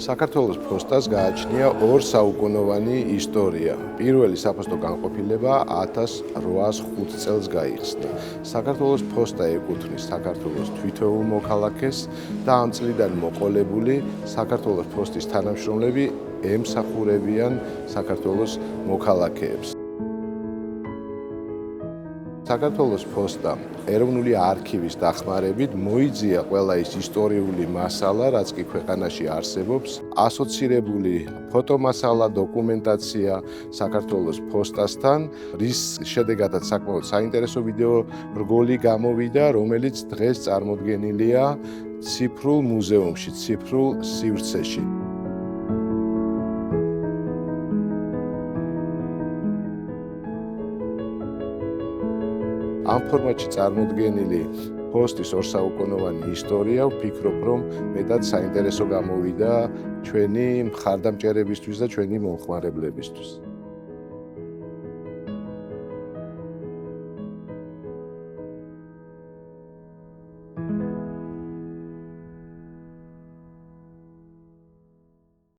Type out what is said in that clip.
საქართველოს ფოსტას გააჩნია 2 საუკუნოვანი ისტორია. პირველი საფოსტო განყოფილება 1805 წელს გაიხსნა. საქართველოს ფოსტა ეკუთვნის საქართველოს თითოეულ მოქალაქეს და ამ წლიდან მოყოლებული საქართველოს ფოსტის თანამშრომლები ემსახურებიან საქართველოს მოქალაქეებს. საქართველოს ფოსტამ ეროვნული არქივის დახმარებით მოიძია ყველა ის ისტორიული მასალა, რაც კი ქვეყანაში არსებობს, ასოცირებული ფოტომასალა, დოკუმენტაცია საქართველოს ფოსტასთან, რის შედეგადაც საკმაოდ საინტერესო ვიდეო რგოლი გამოვიდა, რომელიც დღეს წარმოდგენილია ციფრულ მუზეუმში, ციფრულ სივრცეში. ამ ფორმატში წარმოდგენილი ფოსტის 2 საუკუნოვანი ისტორია, ვფიქრობ, რომ მეტად საინტერესო გამოვიდა ჩვენი მხარდამჭერებისთვის და ჩვენი მომხმარებლებისთვის.